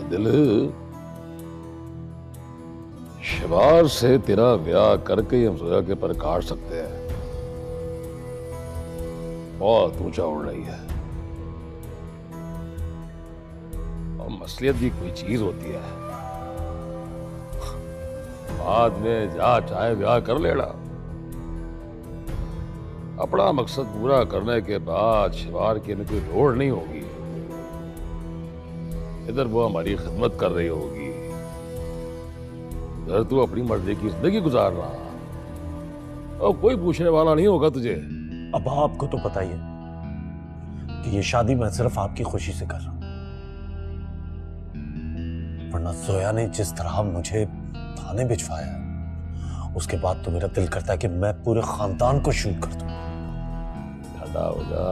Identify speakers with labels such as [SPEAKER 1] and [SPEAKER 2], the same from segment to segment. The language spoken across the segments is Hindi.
[SPEAKER 1] दिल, शिवार से तेरा ब्याह करके ही हम जोया के पर काट सकते हैं। बहुत ऊंचा उड़ रही है। और मसलियत भी कोई चीज होती है, बाद में जा चाहे ब्याह कर लेना। अपना मकसद पूरा करने के बाद शिवार की कोई लोड़ नहीं होगी। इधर वो हमारी खिदमत कर रही होगी, इधर तू अपनी मर्जी की जिंदगी गुजार रहा, और कोई पूछने वाला नहीं होगा तुझे।
[SPEAKER 2] अब आपको तो पता ही है कि ये शादी मैं सिर्फ आपकी खुशी से कर रहा हूं, वरना जोया ने जिस तरह मुझे थाने भिजवाया है, उसके बाद तो मेरा दिल करता है कि मैं पूरे खानदान को शूट कर दूं।
[SPEAKER 1] ठंडा हो जा,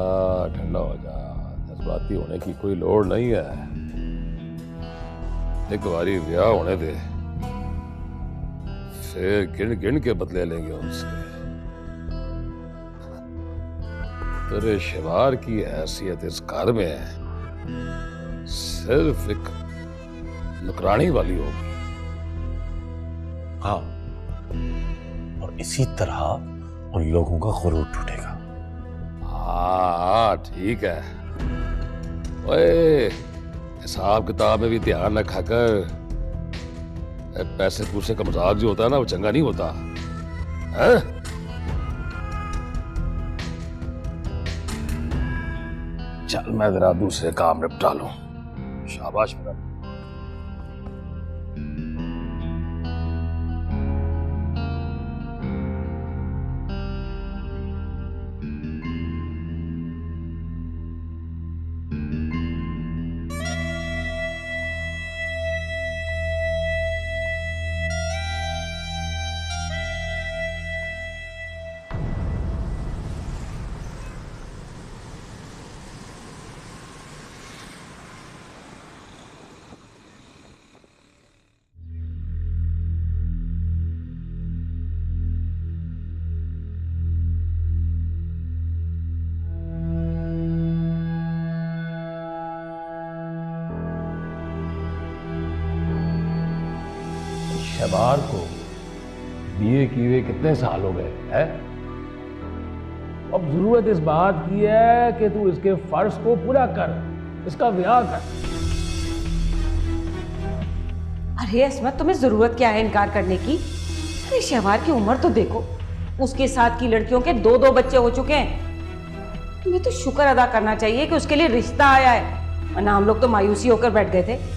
[SPEAKER 1] ठंडा हो जा, जज्बाती होने की कोई लोड़ नहीं है। एक बारी ब्याह होने दे, फिर गिन गिन के बदले लेंगे उनसे। तेरे शिवार की हैसियत इस घर में सिर्फ एक नुकरानी वाली होगी।
[SPEAKER 2] हाँ, और इसी तरह उन लोगों का गुरूर टूटेगा।
[SPEAKER 1] हाँ ठीक है। ओए, हिसाब किताब में भी ध्यान रखा कर। पैसे पूसे का मजाक जो होता है ना, वो चंगा नहीं होता है? चल मैं जरा दूसरे काम निपटा लूं। शाबाश मेरा। शबार को बीए किए हुए कितने साल हो गए हैं? अब जरूरत इस बात की है कि तू इसके फर्ज को पूरा कर, इसका ब्याह कर।
[SPEAKER 3] अरे अस्मत, तुम्हें जरूरत क्या है इनकार करने की? अरे शहवार की उम्र तो देखो, उसके साथ की लड़कियों के 2-2 बच्चे हो चुके हैं। तुम्हें तो शुक्र अदा करना चाहिए कि उसके लिए रिश्ता आया है, वरना हम लोग तो मायूसी होकर बैठ गए थे।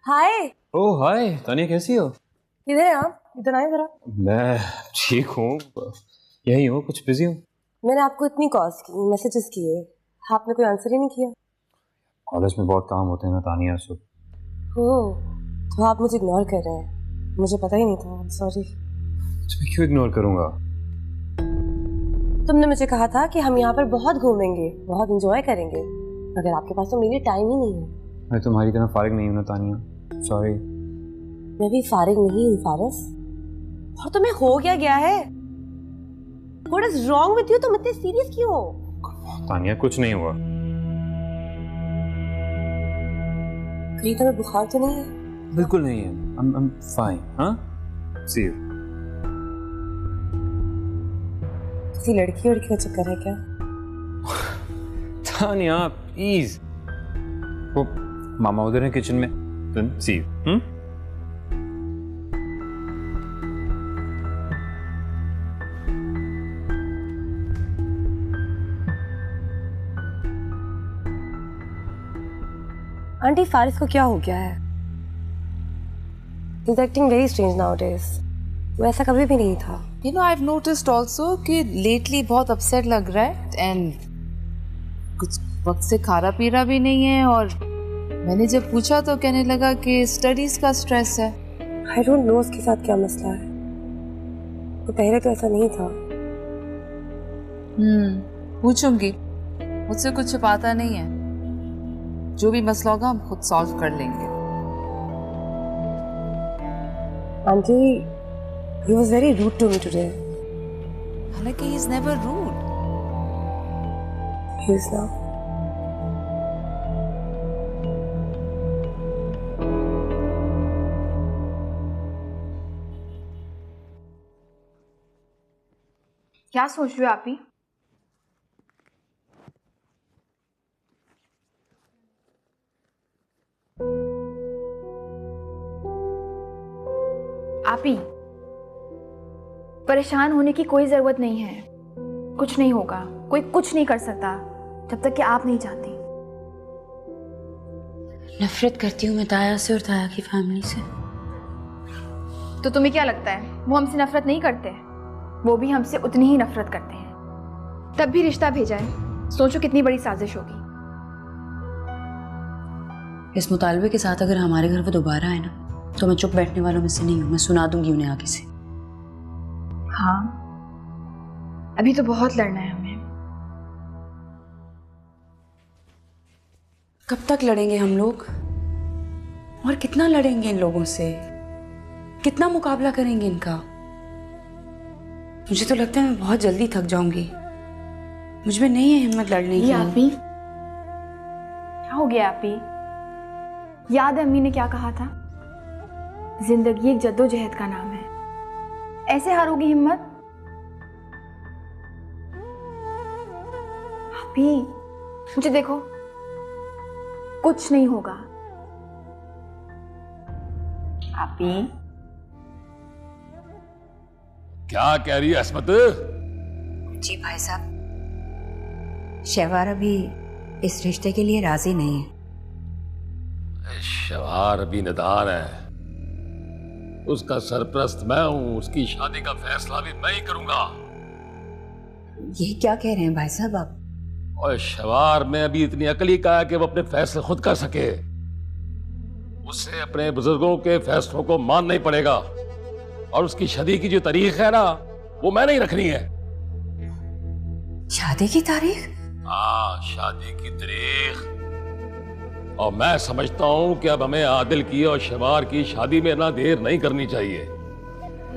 [SPEAKER 4] हाय।
[SPEAKER 5] ओह हाय तानिया, कैसी हो?
[SPEAKER 4] किधर है आप? इधर आए जरा।
[SPEAKER 5] मैं ठीक हूँ, यही हूँ, कुछ बिजी हूँ।
[SPEAKER 4] मैंने आपको इतनी कॉल्स की, मैसेजेस किए, आपने कोई आंसर ही नहीं किया।
[SPEAKER 5] कॉलेज में बहुत काम होते हैं ना तानिया, सो
[SPEAKER 4] तो आप मुझे इग्नोर कर रहे हैं, मुझे पता ही नहीं था। सॉरी।
[SPEAKER 5] तुम्हें क्यों इग्नोर करूंगा?
[SPEAKER 4] तुमने मुझे कहा था कि हम यहाँ पर बहुत घूमेंगे, बहुत एंजॉय करेंगे, मगर आपके पास तो मेरे टाइम ही नहीं है।
[SPEAKER 5] मैं तुम्हारी तरह फारिग नहीं हूँ ना तानिया, सॉरी।
[SPEAKER 4] मैं भी फारिग नहीं हूँ फारस। और तुम्हें हो क्या गया है? What is wrong with you? तुम इतने सीरियस क्यों हो?
[SPEAKER 5] तानिया कुछ नहीं हुआ।
[SPEAKER 4] कहीं तुम्हें बुखार तो नहीं है?
[SPEAKER 5] बिल्कुल नहीं है, I'm fine, हाँ? See you.
[SPEAKER 4] किसी लड़की का चक्कर है क्या?
[SPEAKER 5] तानिया प्लीज, वो मामा उधर है किचन में, तुम सी यू।
[SPEAKER 4] आंटी, फारिस को क्या हो गया है? He's acting very strange nowadays. वो ऐसा कभी भी नहीं था।
[SPEAKER 6] You know, I've noticed also कि lately बहुत upset लग रहा है and कुछ वक्त से खाना पीना भी नहीं है, और मैंने जब पूछा तो कहने लगा कि स्टडीज का स्ट्रेस है।
[SPEAKER 4] आई डोंट नो उसके साथ क्या मसला है, तो पहले तो ऐसा नहीं था।
[SPEAKER 6] पूछूंगी, मुझसे कुछ छुपाता नहीं है। जो भी मसला होगा हम खुद सॉल्व कर लेंगे।
[SPEAKER 4] Aunty, he was very rude to me today.
[SPEAKER 6] हालांकि he is never rude.
[SPEAKER 4] He is now.
[SPEAKER 7] क्या सोच रहे हो आप ही? आप ही, परेशान होने की कोई जरूरत नहीं है। कुछ नहीं होगा, कोई कुछ नहीं कर सकता जब तक कि आप नहीं चाहती।
[SPEAKER 3] नफरत करती हूँ मैं ताया से और ताया की फैमिली से।
[SPEAKER 7] तो तुम्हें क्या लगता है वो हमसे नफरत नहीं करते? वो भी हमसे उतनी ही नफरत करते हैं। तब भी रिश्ता भेजा है, सोचो कितनी बड़ी साजिश होगी।
[SPEAKER 3] इस मुतालबे के साथ अगर हमारे घर वो दोबारा आए ना, तो मैं चुप बैठने वालों में से नहीं हूँ। मैं सुना दूंगी उन्हें आगे से।
[SPEAKER 7] हाँ, अभी तो बहुत लड़ना है हमें।
[SPEAKER 3] कब तक लड़ेंगे हम लोग? और कितना लड़ेंगे इन लोगों से? कितना मुकाबला करेंगे इनका? मुझे तो लगता है मैं बहुत जल्दी थक जाऊंगी। मुझ में नहीं है हिम्मत लड़ने की।
[SPEAKER 7] आप ही, क्या हो गया आप ही? याद है अम्मी ने क्या कहा था? जिंदगी एक जद्दोजहद का नाम है। ऐसे हारोगी हिम्मत? आप ही, मुझे देखो, कुछ नहीं होगा। आप ही,
[SPEAKER 1] क्या कह रही है अस्मत?
[SPEAKER 8] जी भाई साहब, शहवार अभी इस रिश्ते के लिए राजी नहीं है।
[SPEAKER 1] शहवार अभी नादान है। उसका सरप्रस्त मैं हूं। उसकी शादी का फैसला भी मैं ही करूंगा।
[SPEAKER 8] ये क्या कह रहे हैं भाई साहब आप?
[SPEAKER 1] और शहवार में अभी इतनी अकल ही का है कि वो अपने फैसले खुद कर सके। उसे अपने बुजुर्गों के फैसलों को मानना ही पड़ेगा। और उसकी शादी की जो तारीख है ना, वो मैंने ही रखनी है।
[SPEAKER 8] शादी की तारीख?
[SPEAKER 1] हाँ, शादी की तारीख। और मैं समझता हूं कि अब हमें आदिल की और शहवार की शादी में ना देर नहीं करनी चाहिए।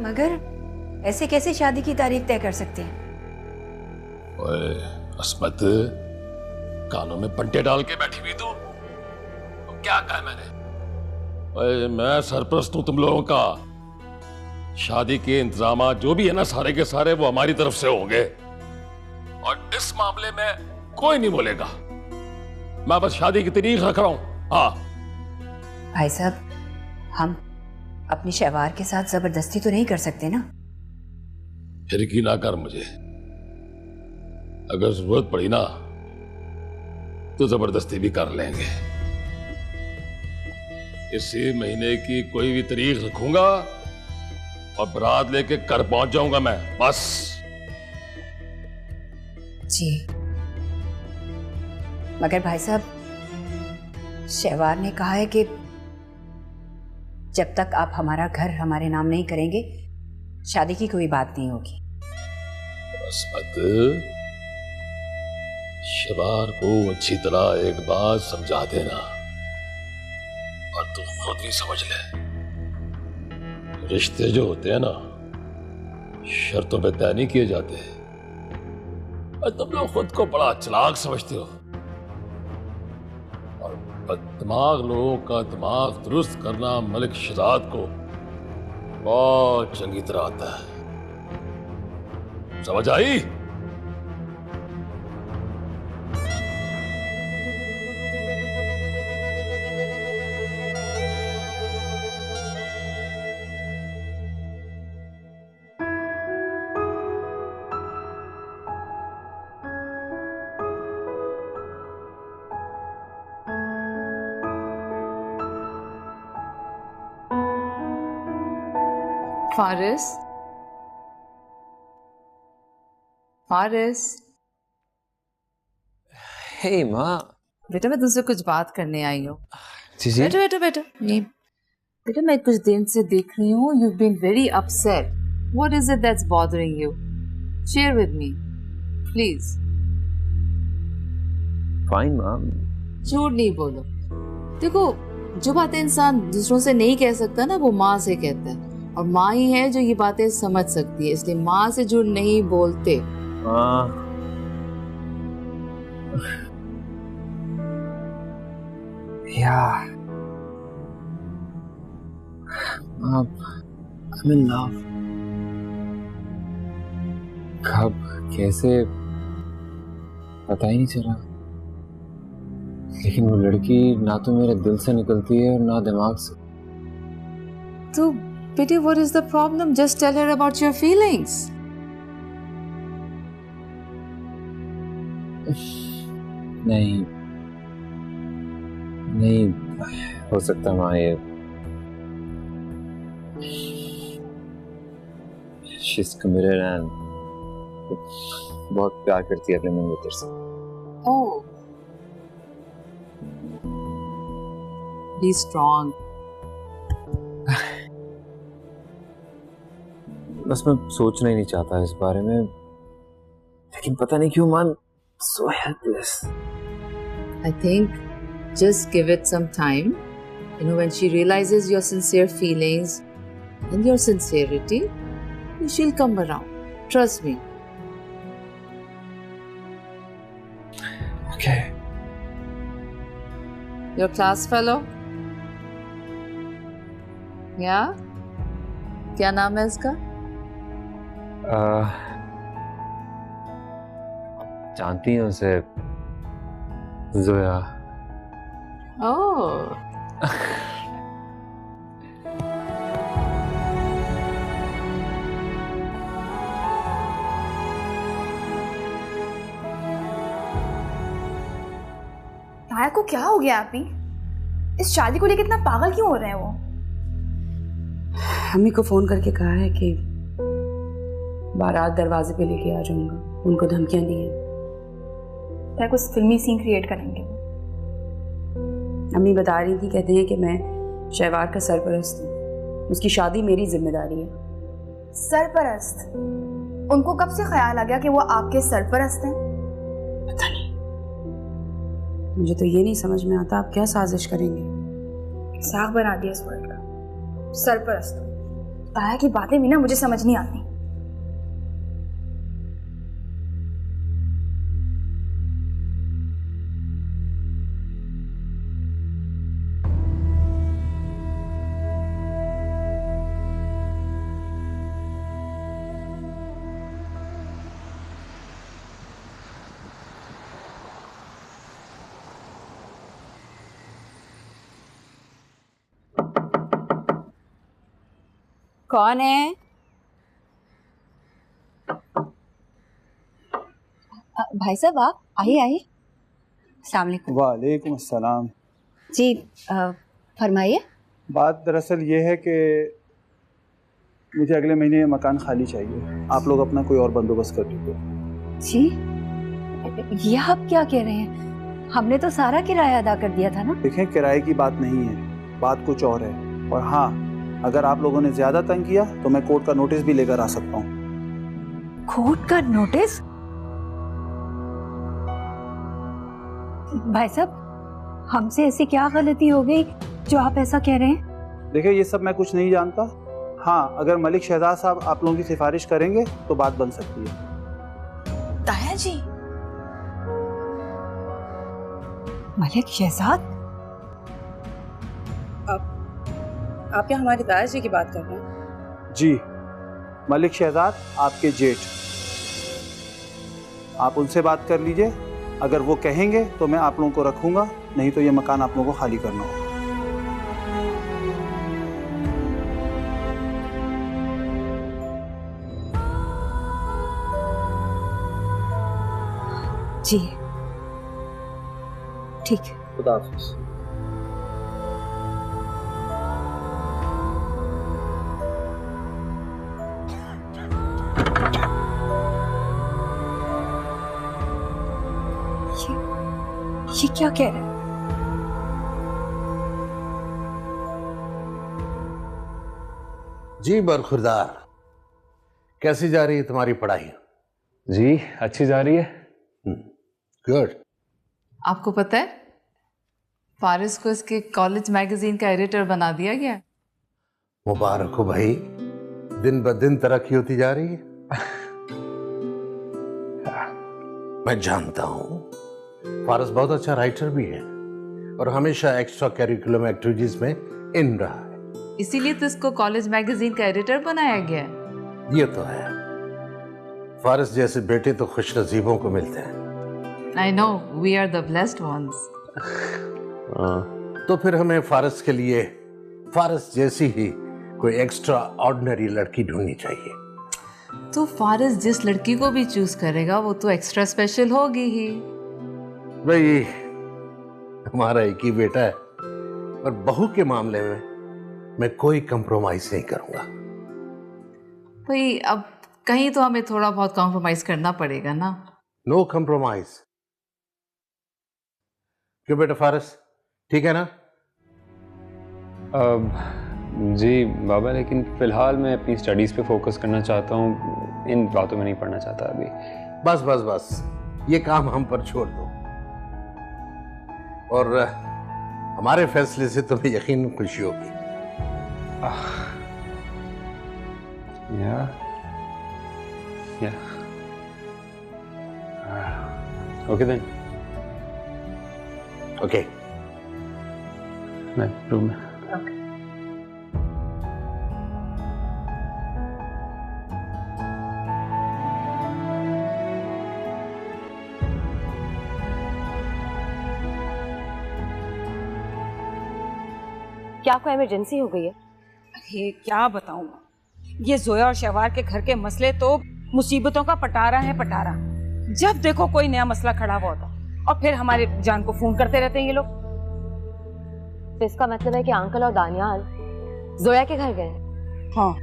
[SPEAKER 8] मगर ऐसे कैसे शादी की तारीख तय कर सकते हैं?
[SPEAKER 1] ओए अस्मत, कानों में पंटे डाल के बैठी हुई तू। तो क्या कहा मैंने? ओए, मैं सरप्रस्त हूं तुम लोगों का। शादी के इंतजाम जो भी है ना, सारे के सारे वो हमारी तरफ से होंगे। और इस मामले में कोई नहीं बोलेगा। मैं बस शादी की तारीख रख रहा हूं। हाँ
[SPEAKER 8] भाई साहब, हम अपनी शहवार के साथ जबरदस्ती तो नहीं कर सकते ना?
[SPEAKER 1] फिर की ना कर मुझे। अगर जरूरत पड़ी ना तो जबरदस्ती भी कर लेंगे। इसी महीने की कोई भी तारीख रखूंगा और बारात लेके घर पहुंच जाऊंगा मैं, बस।
[SPEAKER 8] जी, मगर भाई साहब, शहवार ने कहा है कि जब तक आप हमारा घर हमारे नाम नहीं करेंगे, शादी की कोई बात नहीं होगी।
[SPEAKER 1] अस्मत, शहवार को अच्छी तरह एक बात समझा देना, और तू खुद भी समझ ले। रिश्ते जो होते हैं ना, शर्तों पे तय नहीं किए जाते। और तुम लोग खुद को बड़ा चालाक समझते हो, और बददिमाग लोगों का दिमाग दुरुस्त करना मलिक शहजाद को बहुत चंगी तरह आता है। समझ आई?
[SPEAKER 6] फारिस, फारिस,
[SPEAKER 5] हे माँ।
[SPEAKER 6] बेटा मैं तुमसे कुछ बात करने आई हूँ।
[SPEAKER 5] जी जी।
[SPEAKER 6] बैठो बैठो बैठो। नहीं बेटा, मैं कुछ दिन से देख रही हूँ, you've been very upset. What is it that's bothering you? Share with me, please.
[SPEAKER 5] Fine माँ।
[SPEAKER 6] झूठ नहीं बोलो। देखो, जो बातें इंसान दूसरों से नहीं कह सकता ना, वो माँ से कहता है, और माँ ही है जो ये बातें समझ सकती है, इसलिए माँ से झूठ नहीं बोलते।
[SPEAKER 5] Yeah. I'm in love. कब कैसे पता ही नहीं चला, लेकिन वो लड़की ना तो मेरे दिल से निकलती है और ना दिमाग से।
[SPEAKER 6] तो बेटे, what is the problem? Just tell her about your feelings.
[SPEAKER 5] नहीं नहीं हो सकता माँ, ये she's committed and बहुत प्यार करती है अपने मंगेतर से।
[SPEAKER 6] Oh. Be strong.
[SPEAKER 5] बस मैं सोचना ही नहीं चाहता इस बारे में, लेकिन पता नहीं क्यों man, so helpless.
[SPEAKER 6] I think just give it some time. You know, when she realizes your sincere feelings and your sincerity, she'll come around. Trust me.
[SPEAKER 5] Okay.
[SPEAKER 6] Your class fellow? Yeah? क्या नाम है इसका?
[SPEAKER 5] जानती हूँ उसे, जोया।
[SPEAKER 6] Oh.
[SPEAKER 7] ताया को क्या हो गया आपी? इस शादी को लेकर इतना पागल क्यों हो रहे हैं वो?
[SPEAKER 8] अम्मी को फोन करके कहा है कि बारात दरवाजे पे लेके आ जाऊंगा, उनको धमकियां दी हैं।
[SPEAKER 7] ताया कुछ फिल्मी सीन क्रिएट करेंगे वो।
[SPEAKER 8] अम्मी बता रही थी, कहते हैं कि मैं शहवार का सरपरस्त हूँ, उसकी शादी मेरी जिम्मेदारी है।
[SPEAKER 7] सरपरस्त? उनको कब से ख्याल आ गया कि वो आपके सरपरस्त हैं?
[SPEAKER 8] पता नहीं, मुझे तो ये नहीं समझ में आता आप क्या साजिश करेंगे।
[SPEAKER 7] साग बना दिया इस वर्ड का, सरपरस्त। ताया की बातें भी ना मुझे समझ नहीं आती।
[SPEAKER 8] कौन है?
[SPEAKER 9] भाई साहब आप आइए आइए। अस्सलाम वालेकुम।
[SPEAKER 10] वालेकुम अस्सलाम।
[SPEAKER 9] जी फरमाइए।
[SPEAKER 10] बात दरअसल ये है कि मुझे अगले महीने मकान खाली चाहिए, आप लोग अपना कोई और बंदोबस्त कर दीजिए।
[SPEAKER 9] जी ये आप क्या कह रहे हैं? हमने तो सारा किराया अदा कर दिया था ना।
[SPEAKER 10] देखें, किराए की बात नहीं है, बात कुछ और है। और हाँ, अगर आप लोगों ने ज्यादा तंग किया तो मैं कोर्ट का नोटिस भी लेकर आ सकता हूँ।
[SPEAKER 9] कोर्ट का नोटिस? भाई साहब हमसे ऐसी क्या गलती हो गई जो आप ऐसा कह रहे हैं?
[SPEAKER 10] देखिए, ये सब मैं कुछ नहीं जानता। हाँ, अगर मलिक शहजाद साहब आप लोगों की सिफारिश करेंगे तो बात बन सकती है।
[SPEAKER 7] ताया जी?
[SPEAKER 9] मलिक शहजाद?
[SPEAKER 8] आप क्या हमारी ताया जी की बात कर रहे हैं?
[SPEAKER 10] जी, मलिक शहजाद आपके जेठ। आप उनसे बात कर लीजिए, अगर वो कहेंगे तो मैं आप लोगों को रखूंगा, नहीं तो ये मकान आप लोगों को खाली करना होगा।
[SPEAKER 9] जी ठीक है।
[SPEAKER 10] खुदा हाफिज।
[SPEAKER 9] ये क्या कह रहे हैं?
[SPEAKER 11] जी बरखुरदार, कैसी जा रही है तुम्हारी पढ़ाई?
[SPEAKER 5] जी अच्छी जा रही है।
[SPEAKER 11] गुड।
[SPEAKER 6] आपको पता है फारिस को इसके कॉलेज मैगजीन का एडिटर बना दिया गया है।
[SPEAKER 11] मुबारक हो भाई, दिन ब दिन तरक्की होती जा रही है। मैं जानता हूं फारिस बहुत अच्छा राइटर भी है और हमेशा एक्स्ट्रा करिकुलम एक्टिविटीज में इन रहा है,
[SPEAKER 6] इसीलिए तो इसको कॉलेज मैगजीन का एडिटर बनाया गया है।
[SPEAKER 11] ये तो है। फारिस जैसे बेटे तो खुश नसीबों को मिलते हैं।
[SPEAKER 6] I know, we are the blessed ones.
[SPEAKER 11] तो फिर हमें फारिस के लिए फारिस जैसी ही कोई एक्स्ट्रा ऑर्डिनरी लड़की ढूंढनी चाहिए।
[SPEAKER 6] तो फारिस जिस लड़की को भी चूज करेगा वो तो एक्स्ट्रा स्पेशल होगी ही।
[SPEAKER 11] भाई हमारा एक ही बेटा है और बहू के मामले में मैं कोई कंप्रोमाइज नहीं करूंगा।
[SPEAKER 6] भाई अब कहीं तो हमें थोड़ा बहुत कॉम्प्रोमाइज करना पड़ेगा ना।
[SPEAKER 11] No compromise. क्यों बेटा फारिस, ठीक है ना?
[SPEAKER 5] जी बाबा, लेकिन फिलहाल मैं अपनी स्टडीज पे फोकस करना चाहता हूँ, इन बातों में नहीं पढ़ना चाहता अभी।
[SPEAKER 11] बस बस बस, ये काम हम पर छोड़ दो और हमारे फैसले से तुम्हें यकीन खुशी होगी।
[SPEAKER 5] या ओके देन।
[SPEAKER 11] ओके
[SPEAKER 5] रूम में।
[SPEAKER 4] क्या कोई इमरजेंसी हो गई है?
[SPEAKER 3] अरे क्या बताऊं, ये जोया और शहवार के घर के मसले तो मुसीबतों का पटारा है पटारा। जब देखो कोई नया मसला खड़ा हुआ होता और फिर हमारे जान को फोन करते रहते हैं ये लोग।
[SPEAKER 4] तो इसका मतलब है कि अंकल और दानियाल जोया के घर गए?
[SPEAKER 3] हाँ,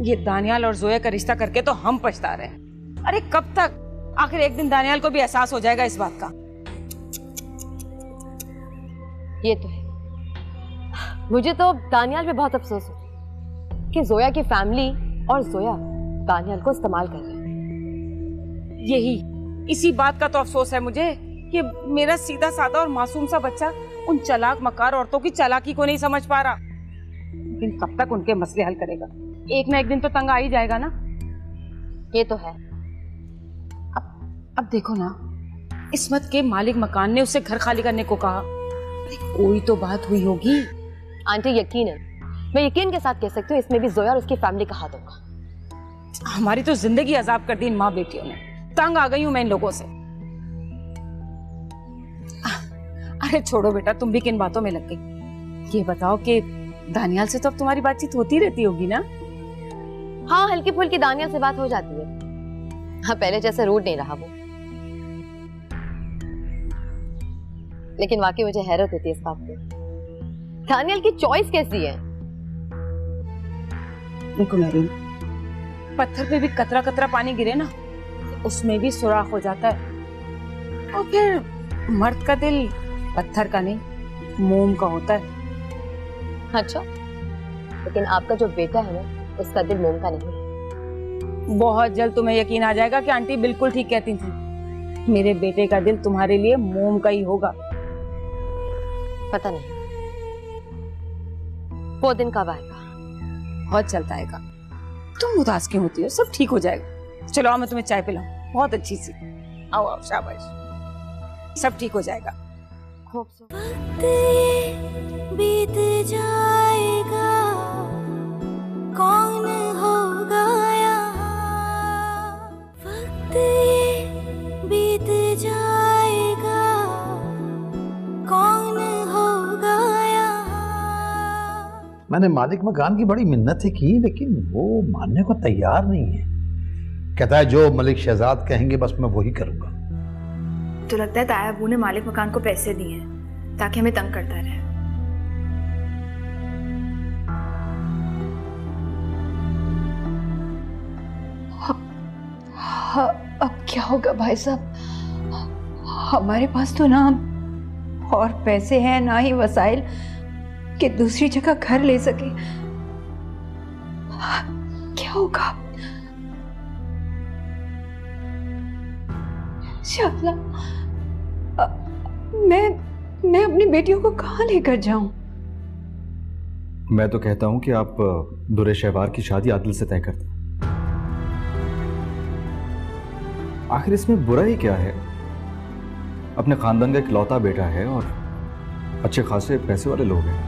[SPEAKER 3] ये दानियाल और जोया का रिश्ता करके तो हम पछता रहे हैं। अरे कब तक? आखिर एक दिन दानियाल को भी एहसास हो जाएगा इस बात का।
[SPEAKER 4] ये तो है। मुझे तो दानियाल पे बहुत अफसोस हो कि जोया की फैमिली और जोया दानियाल को इस्तेमाल कर रहे हैं।
[SPEAKER 3] इसी बात का तो अफसोस है मुझे कि मेरा सीधा साधा और मासूम सा बच्चा उन चालाक मकार औरतों की चालाकी को नहीं समझ पा रहा। लेकिन कब तक उनके मसले हल करेगा? एक ना एक दिन तो तंग आ ही जाएगा ना।
[SPEAKER 4] ये तो है।
[SPEAKER 3] अब देखो ना, इस्मत के मालिक मकान ने उससे घर खाली करने को कहा। कोई तो बात हुई होगी।
[SPEAKER 4] आंटी यकीन है, मैं यकीन के साथ कह सकती हूँ इसमें भी जोया और उसकी फैमिली का हाथ होगा।
[SPEAKER 3] हमारी तो जिंदगी अजाब कर दी इन माँ बेटियों ने। तंग आ गई हूं मैं इन लोगों से। अरे छोड़ो बेटा, तुम भी किन बातों में लग गई। ये बताओ कि दानियाल से तो अब तुम्हारी बातचीत होती रहती होगी ना?
[SPEAKER 4] हाँ, हल्की फुल्की दानियाल से बात हो जाती है। हाँ, पहले जैसे रूड नहीं रहा वो। लेकिन वाकई मुझे हैरत होती है इस बात पे, दानियाल की चॉइस कैसी है?
[SPEAKER 3] देखो मेरी, पत्थर पे भी कतरा कतरा पानी गिरे ना, उसमें भी सुराख हो जाता है। और फिर मर्द का दिल पत्थर का नहीं, मोम का होता है।
[SPEAKER 4] अच्छा, लेकिन आपका जो बेटा है ना, उसका दिल मोम का नहीं।
[SPEAKER 3] बहुत जल्द तुम्हें यकीन आ जाएगा कि आंटी बिल्कुल ठीक कहती थी। मेरे बेटे का दिल तुम्हारे लिए मोम का ही होगा।
[SPEAKER 4] पता नहीं वो दिन कब आएगा।
[SPEAKER 3] बहुत जल्द आएगा। तुम उदास क्यों होती हो? सब ठीक हो जाएगा। चलो आओ, मैं तुम्हें चाय पिलाऊं, बहुत अच्छी सी। आओ आओ, शाबाश, सब ठीक हो जाएगा।
[SPEAKER 12] बीत जाएगा, कौन होगा यहाँ? वक्त बीत जाएगा, कौन होगा यहाँ?
[SPEAKER 2] मैंने मालिक मकान की बड़ी मिन्नतें की, लेकिन वो मानने को तैयार नहीं है। कहता है जो मलिक शहजाद कहेंगे बस मैं वही करूंगा।
[SPEAKER 7] तो लगता है ताया अबू ने मालिक मकान को पैसे दिए हैं ताकि हमें तंग करता रहे।
[SPEAKER 9] हाँ, अब क्या होगा भाई साहब? हमारे पास तो ना और पैसे हैं ना ही वसाइल कि दूसरी जगह घर ले सके। क्या होगा? शाहला, मैं अपनी बेटियों को कहाँ लेकर जाऊं?
[SPEAKER 13] मैं तो कहता हूं कि आप दुर्रे शहवार की शादी आदिल से तय कर दें। आखिर इसमें बुरा ही क्या है? अपने खानदान का इकलौता बेटा है और अच्छे खासे पैसे वाले लोग हैं।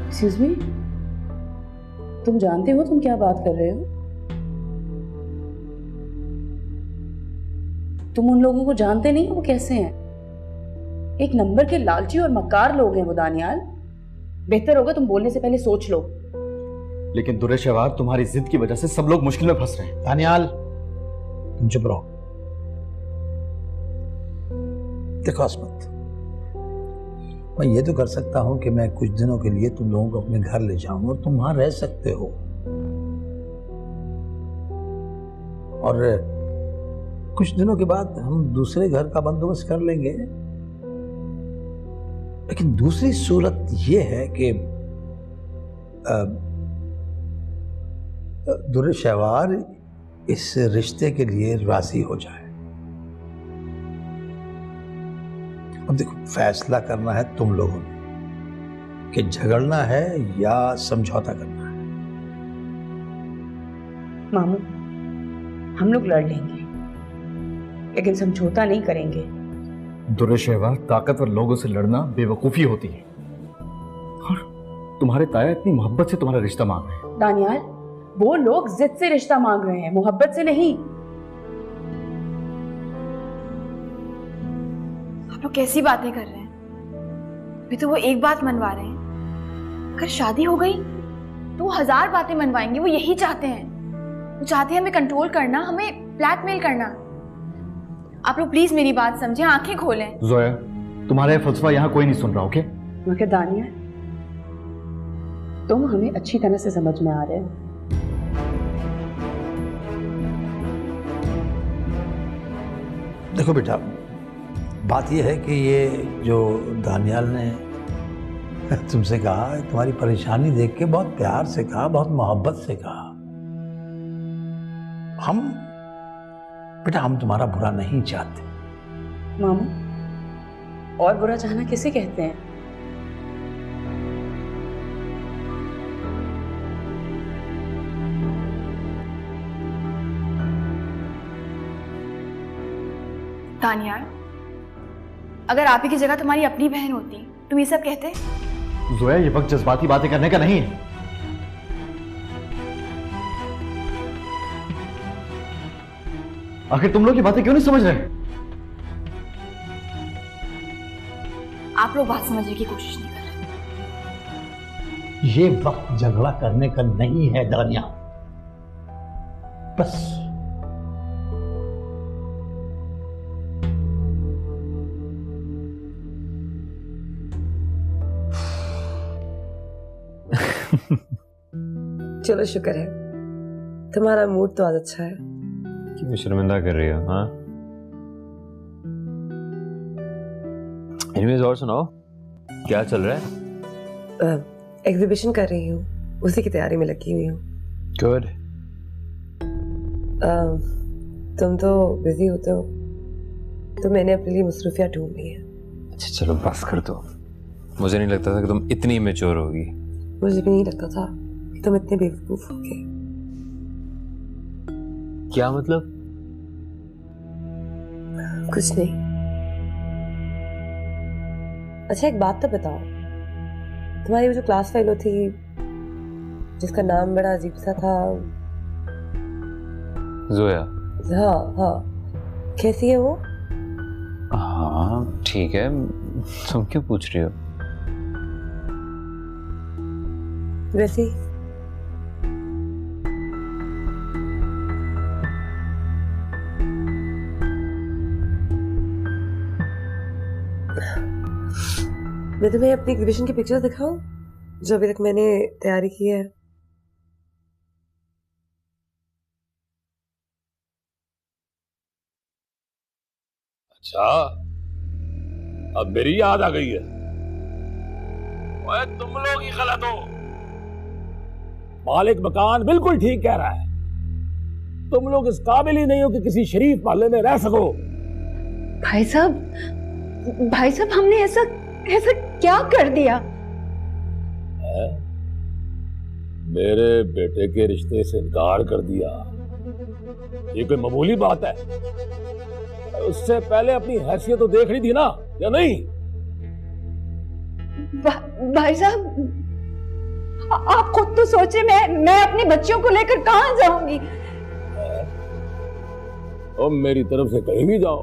[SPEAKER 14] एक्सक्यूज मी, तुम जानते हो तुम क्या बात कर रहे हो? तुम उन लोगों को जानते नहीं हो वो कैसे हैं? एक नंबर के लालची और मक्कार लोग हैं वो दानियाल। बेहतर होगा तुम बोलने से पहले सोच लो।
[SPEAKER 13] लेकिन दुर्रे शहवार, तुम्हारी जिद की वजह से सब लोग मुश्किल में फंस रहे हैं।
[SPEAKER 11] दानियाल, तुम चुप रहो। देखो अस्मत, मैं ये तो कर सकता हूं कि मैं कुछ दिनों के लिए तुम लोगों को अपने घर ले जाऊं और तुम वहां रह सकते हो, और कुछ दिनों के बाद हम दूसरे घर का बंदोबस्त कर लेंगे। लेकिन दूसरी सूरत यह है कि दुर्रे शहवार इस रिश्ते के लिए राजी हो जाए। अब देखो, फैसला करना है तुम लोगों ने कि झगड़ना है या समझौता करना है।
[SPEAKER 14] मामू, हम लोग लड़ लेंगे लेकिन समझौता नहीं करेंगे।
[SPEAKER 13] दुर्रे शहवार, ताकतवर लोगों से लड़ना बेवकूफी होती है, और तुम्हारे ताया इतनी मोहब्बत से तुम्हारा रिश्ता मांग रहे हैं।
[SPEAKER 14] दानियाल, वो लोग जिद से रिश्ता मांग रहे हैं, मोहब्बत से नहीं।
[SPEAKER 7] आप लोग कैसी बातें कर रहे हैं? अभी तो वो एक बात मनवा रहे हैं, अगर शादी हो गई तो वो 1000 बातें मनवाएंगे। वो यही चाहते हैं, वो चाहते हैं हमें कंट्रोल करना, हमें ब्लैकमेल करना। आप लोग प्लीज मेरी बात समझें, आंखें खोलें।
[SPEAKER 13] जोया, तुम्हारा ये फलसफा यहाँ कोई नहीं सुन रहा। ओके?
[SPEAKER 14] मगर दानियाल, तुम हमें अच्छी तरह से समझ में आ रहे हो।
[SPEAKER 11] देखो बेटा, बात यह है कि ये जो दानियाल ने तुमसे कहा, तुम्हारी परेशानी देख के बहुत प्यार से कहा, बहुत मोहब्बत से कहा। हम तुम्हारा बुरा नहीं चाहते।
[SPEAKER 14] मामू, और बुरा चाहना किसे कहते हैं?
[SPEAKER 7] दानियाल, अगर आप ही की जगह तुम्हारी अपनी बहन होती तुम ये सब कहते?
[SPEAKER 13] जोया, ये वक्त जज्बाती बातें करने का नहीं है। आखिर तुम लोग की बातें क्यों नहीं समझ रहे?
[SPEAKER 7] आप लोग बात समझने की कोशिश नहीं कर रहे।
[SPEAKER 11] ये वक्त झगड़ा करने का नहीं है दानिया। बस
[SPEAKER 15] चलो, शुक्र है तुम्हारा मूड तो आज अच्छा है।
[SPEAKER 5] क्यों शर्मिंदा कर रही हो? हाँ, एनीवेज, और सुनाओ, क्या चल रहा है?
[SPEAKER 15] एग्जीबिशन कर रही हूँ, उसी की तैयारी में लगी हुई हूँ।
[SPEAKER 5] गुड।
[SPEAKER 15] तुम तो बिजी होते हो, तो मैंने अपने लिए मसरूफियात ढूंढ ली है।
[SPEAKER 5] अच्छा चलो बस कर दो, मुझे नहीं लगता था कि तुम इतनी मैच्योर होगी।
[SPEAKER 15] मुझे भी नहीं लगता था कि तुम इतने बेवकूफ होगे।
[SPEAKER 5] क्या मतलब?
[SPEAKER 15] कुछ नहीं। अच्छा, एक बात तो बताओ, तुम्हारी वो जो क्लास फेलो थी जिसका नाम बड़ा अजीब सा था,
[SPEAKER 5] जोया?
[SPEAKER 15] हाँ हाँ, कैसी है वो?
[SPEAKER 5] हाँ ठीक है, तुम क्यों पूछ रही हो?
[SPEAKER 15] वैसे ही। मैं तुम्हें अपनी एग्जीबिशन की पिक्चर्स दिखाऊं जो अभी तक मैंने तैयारी की है।
[SPEAKER 1] अच्छा, अब मेरी याद आ गई है। ओए, तुम लोग ही गलत हो। मालिक मकान बिल्कुल ठीक कह रहा है। तुम लोग इस काबिल ही नहीं हो कि किसी शरीफ मोहल्ले में रह सको।
[SPEAKER 9] भाई साहब, हमने ऐसा क्या कर दिया?
[SPEAKER 1] है? मेरे बेटे के रिश्ते से इनकार कर दिया, ये कोई मामूली बात है? उससे पहले अपनी हैसियत तो देख रही थी ना, या नहीं?
[SPEAKER 9] भाई साहब, आप खुद तो सोचे, मैं अपने बच्चों को लेकर कहां जाऊंगी?
[SPEAKER 1] और मेरी तरफ से कहीं भी जाओ,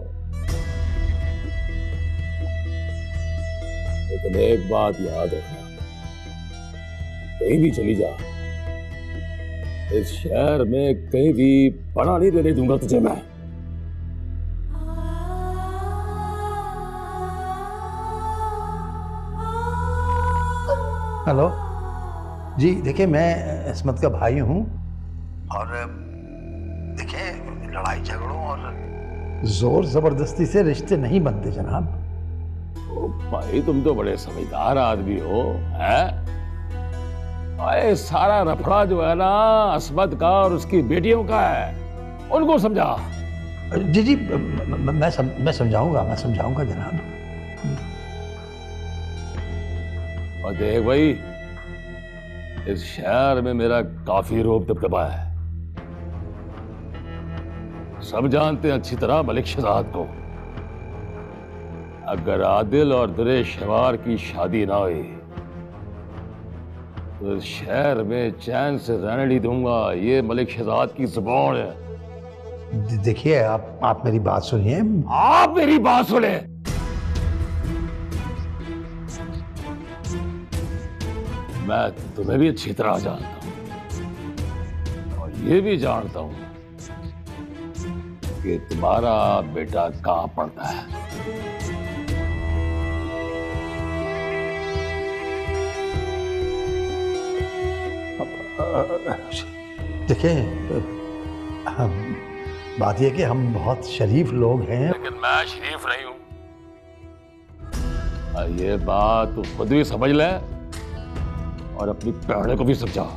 [SPEAKER 1] लेकिन एक बात याद रखना, कहीं भी चली जा, इस शहर में कहीं भी पना नहीं देने दूंगा तुझे मैं।
[SPEAKER 11] हेलो जी, देखिए मैं इस्मत का भाई हूँ, और देखिए लड़ाई झगड़ों और जोर जबरदस्ती से रिश्ते नहीं बनते जनाब।
[SPEAKER 1] ओ भाई, तुम तो बड़े समझदार आदमी हो, हैं? अरे सारा रफड़ा जो है ना अस्मत का और उसकी बेटियों का है, उनको समझा।
[SPEAKER 11] जी मैं समझाऊंगा जनाब।
[SPEAKER 1] और देख भाई, इस शहर में मेरा काफी रोब दबदबा है, सब जानते हैं अच्छी तरह मलिक शहजाद को। अगर आदिल और दुरे शवार की शादी ना हुई तो इस शहर में चैन से रहने नहीं दूंगा, ये मलिक शहजाद की जुबान है।
[SPEAKER 11] देखिए आप मेरी बात सुनिए।
[SPEAKER 1] आप मेरी बात सुने। मैं तुम्हें भी अच्छी तरह जानता हूं, और ये भी जानता हूं कि तुम्हारा बेटा कहां पढ़ता है।
[SPEAKER 11] देखिए, बात यह कि हम बहुत शरीफ लोग हैं।
[SPEAKER 1] लेकिन मैं शरीफ नहीं हूं, ये बात तू खुद भी समझ ले और अपनी पहले को भी समझा।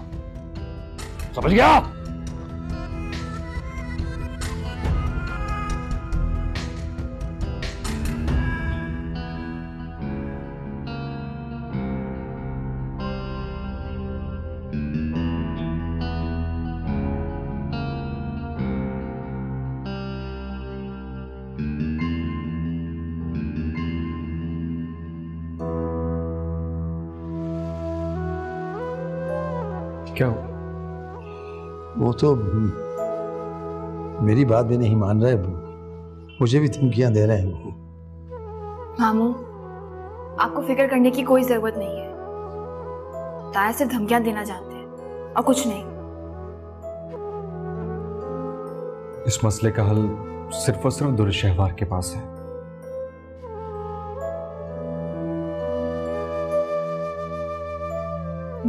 [SPEAKER 1] समझ गया?
[SPEAKER 13] क्या
[SPEAKER 11] वो तो मेरी बात भी नहीं मान रहे, मुझे भी धमकियां दे रहे हैं वो।
[SPEAKER 7] मामू, आपको फिक्र करने की कोई जरूरत नहीं है। ताया सिर्फ धमकियां देना जानते हैं और कुछ नहीं।
[SPEAKER 13] इस मसले का हल सिर्फ और सिर्फ दुर्र शहवार के पास है।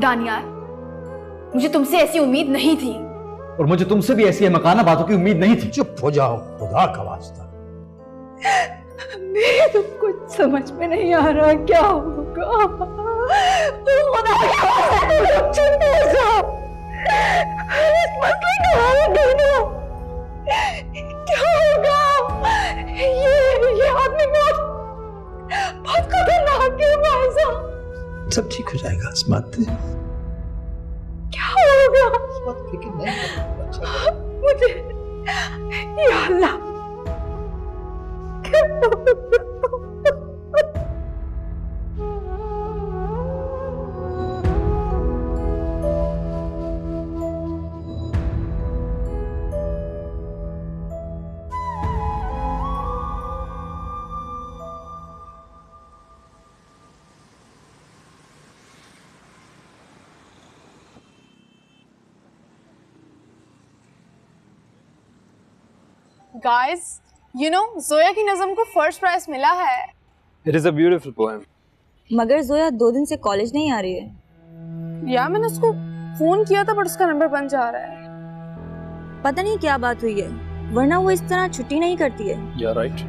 [SPEAKER 7] दानियाल, मुझे तुमसे ऐसी उम्मीद नहीं थी।
[SPEAKER 13] और मुझे तुमसे भी ऐसी मकाना बातों की उम्मीद नहीं थी।
[SPEAKER 11] चुप हो जाओ, खुदा का वास्ता।
[SPEAKER 9] मेरे तो कुछ समझ में नहीं आ रहा क्या होगा। खुदा का वास्ता, चुप हो जाओ। इस मसले का हल ढूंढो। क्या होगा? ये आदमी बहुत खतरनाक है भाई साहब।
[SPEAKER 11] सब ठीक हो जाएगा इस्मत।
[SPEAKER 9] क्या होगा? मुझे, या अल्लाह,
[SPEAKER 7] गाइस, यू नो, जोया की नज़म को फर्स्ट प्राइज मिला है।
[SPEAKER 5] It is a beautiful poem.
[SPEAKER 16] मगर जोया 2 दिन से कॉलेज नहीं आ रही है।
[SPEAKER 7] यार, मैंने उसको फोन किया था पर उसका नंबर बंद जा रहा है।
[SPEAKER 16] पता नहीं क्या बात हुई है, वरना वो इस तरह छुट्टी नहीं करती है।
[SPEAKER 5] You're right.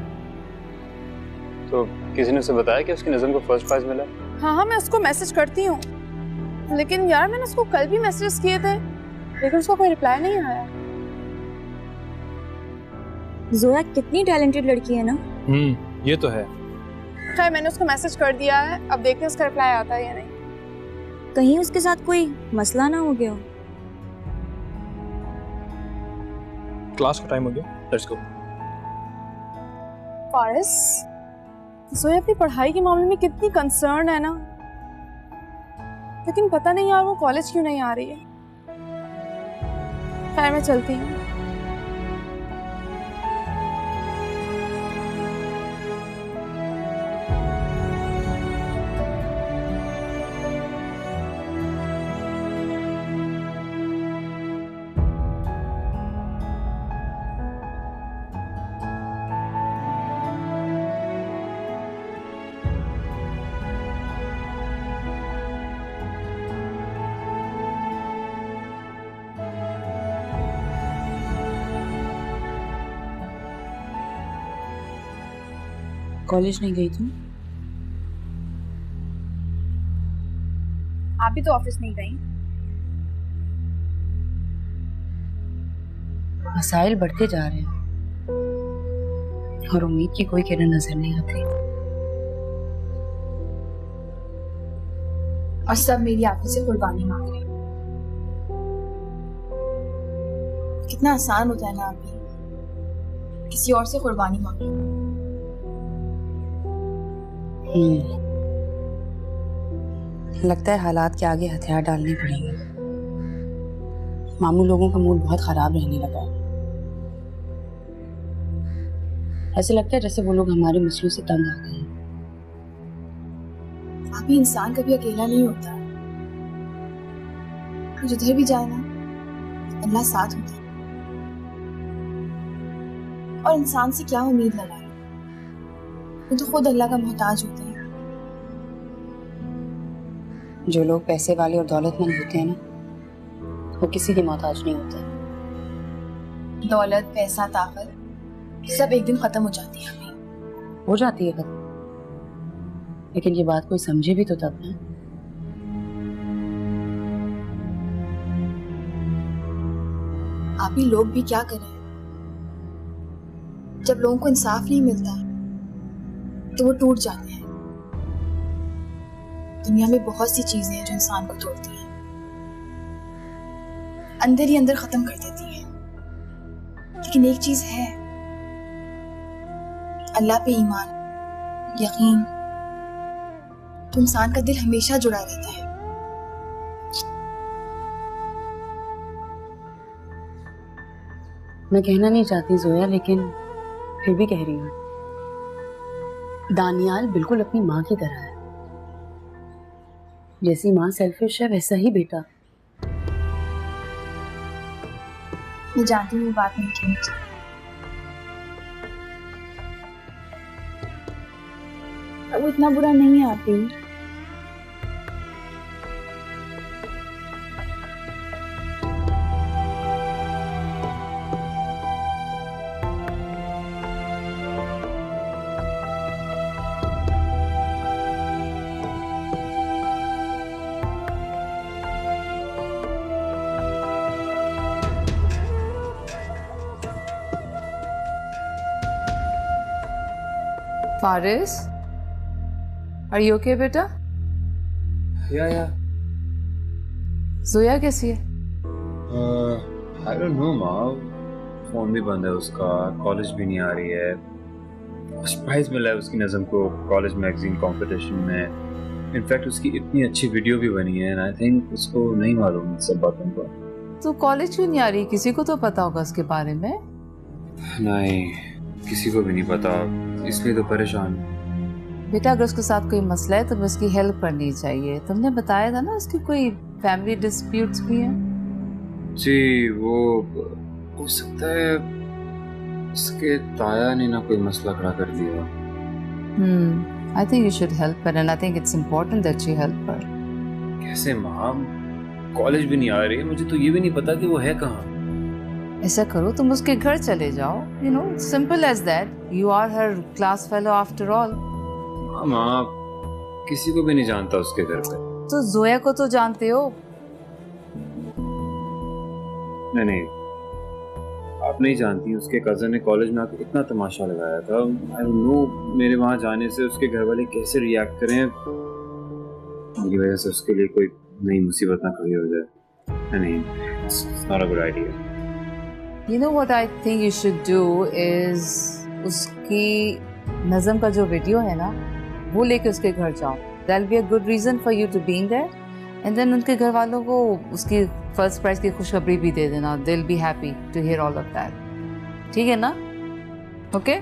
[SPEAKER 5] तो किसी ने उसे बताया कि उसकी नज़म को फर्स्ट प्राइज मिला?
[SPEAKER 7] हाँ, मैं उसको मैसेज करती हूँ, लेकिन यार मैंने उसको कल भी मैसेज किए थे, लेकिन उसका कोई रिप्लाई नहीं आया।
[SPEAKER 16] जोया कितनी टैलेंटेड लड़की है ना।
[SPEAKER 5] ये तो है।
[SPEAKER 7] खैर मैंने उसको मैसेज कर दिया है, अब देखते हैं उसका रिप्लाई आता है या नहीं।
[SPEAKER 16] कहीं उसके साथ कोई मसला ना हो गया हो।
[SPEAKER 5] क्लास का टाइम हो गया, लेट्स गो।
[SPEAKER 7] फारिस, जोया अपनी पढ़ाई के मामले में कितनी कंसर्न है ना, लेकिन पता नहीं यार वो कॉलेज क्यों नहीं आ रही है। खैर मैं चलती हूँ।
[SPEAKER 14] कॉलेज नहीं गई तुम?
[SPEAKER 7] आप भी तो ऑफिस नहीं गई।
[SPEAKER 14] मसाइल बढ़ते जा रहे हैं और उम्मीद की कोई किरण नजर नहीं आती।
[SPEAKER 7] और सब मेरी आपसे से कुर्बानी मांग रहे हैं। कितना आसान होता है ना अभी किसी और से कुर्बानी मांगना।
[SPEAKER 14] लगता है हालात के आगे हथियार डालने पड़ेंगे। मामू लोगों का मूड बहुत खराब रहने लगा है। ऐसे लगता है जैसे वो लोग हमारे मसलों से तंग आ गए हैं।
[SPEAKER 7] अभी इंसान कभी अकेला नहीं होता, जिधर भी जाए ना अल्लाह साथ होता है। और इंसान से क्या उम्मीद लगाए, वो तो खुद अल्लाह का मोहताज होता है।
[SPEAKER 14] जो लोग पैसे वाले और दौलतमंद होते हैं ना, वो किसी के मोहताज नहीं होते।
[SPEAKER 7] दौलत, पैसा, ताकत सब एक दिन खत्म हो जाती है। हमें
[SPEAKER 14] हो जाती है खत्म, लेकिन ये बात कोई समझे भी तो तब ना।
[SPEAKER 7] आप ही लोग भी क्या करें, जब लोगों को इंसाफ नहीं मिलता तो वो टूट जाते हैं। दुनिया में बहुत सी चीजें हैं जो इंसान को तोड़ती हैं, अंदर ही अंदर खत्म कर देती हैं। लेकिन एक चीज है, अल्लाह पे ईमान, यकीन, तो इंसान का दिल हमेशा जुड़ा रहता है।
[SPEAKER 14] मैं कहना नहीं चाहती जोया, लेकिन फिर भी कह रही हूँ। दानियाल बिल्कुल अपनी माँ की तरह है। जैसी माँ सेल्फिश है वैसा ही बेटा।
[SPEAKER 7] मैं जानती हूँ बात नहीं कहनी चाहिए, अब वो इतना बुरा नहीं है आप ही।
[SPEAKER 6] Faris, are you okay, बेटा?
[SPEAKER 5] या
[SPEAKER 6] जोया कैसी है?
[SPEAKER 5] आई डोंट नो माँ, फोन भी बंद है उसका, कॉलेज भी नहीं आ रही है। फर्स्ट प्राइज मिला है उसकी नज़म को कॉलेज मैगजीन कंपटीशन में। इनफैक्ट उसकी इतनी अच्छी वीडियो भी बनी है, एंड आई थिंक उसको नहीं मालूम इन सब बातों का।
[SPEAKER 6] तो कॉलेज क्यों नहीं आ रही? किसी को तो पता होगा उसके बारे में।
[SPEAKER 5] नहीं, किसी को भी नहीं पता, इसलिए तो परेशान।
[SPEAKER 6] बेटा अगर उसके साथ कोई मसला है तो उसकी हेल्प करनी चाहिए। तुमने बताया था ना उसकी कोई फैमिली डिस्प्यूट्स भी हैं।
[SPEAKER 5] जी, वो हो सकता है उसके ताया ने ना कोई मसला खड़ा कर दिया।
[SPEAKER 6] I think you should help her, and I think it's important that you help her.
[SPEAKER 5] कैसे माँ? कॉलेज भी नहीं आ रही है, मुझे तो ये भी नहीं पता कि वो है कहाँ।
[SPEAKER 6] ऐसा करो, तुम उसके घर चले जाओ। You know, simple as that. You are her class fellow after all.
[SPEAKER 5] हाँ माँ, किसी को भी नहीं जानता उसके घर पे।
[SPEAKER 6] तो जोया को तो जानते हो।
[SPEAKER 5] नहीं, आप नहीं जानती, उसके कजन ने कॉलेज में आकर इतना तमाशा लगाया था। आई डोंट नो मेरे वहां जाने से उसके घर वाले कैसे रिएक्ट करें, मेरी वजह से उसके लिए कोई नई मुसीबत ना खड़ी हो जाए। नहीं, it's not a good idea.
[SPEAKER 6] You know what I think you should do is उसकी नज़म का जो वीडियो है ना, वो लेके उसके घर जाओ। That'll be a good reason for you to being there. And then उनके घर वालों को उसकी फर्स्ट प्राइज की खुशखबरी भी दे देना। They'll be happy to hear all of that. ठीक है ना? Okay?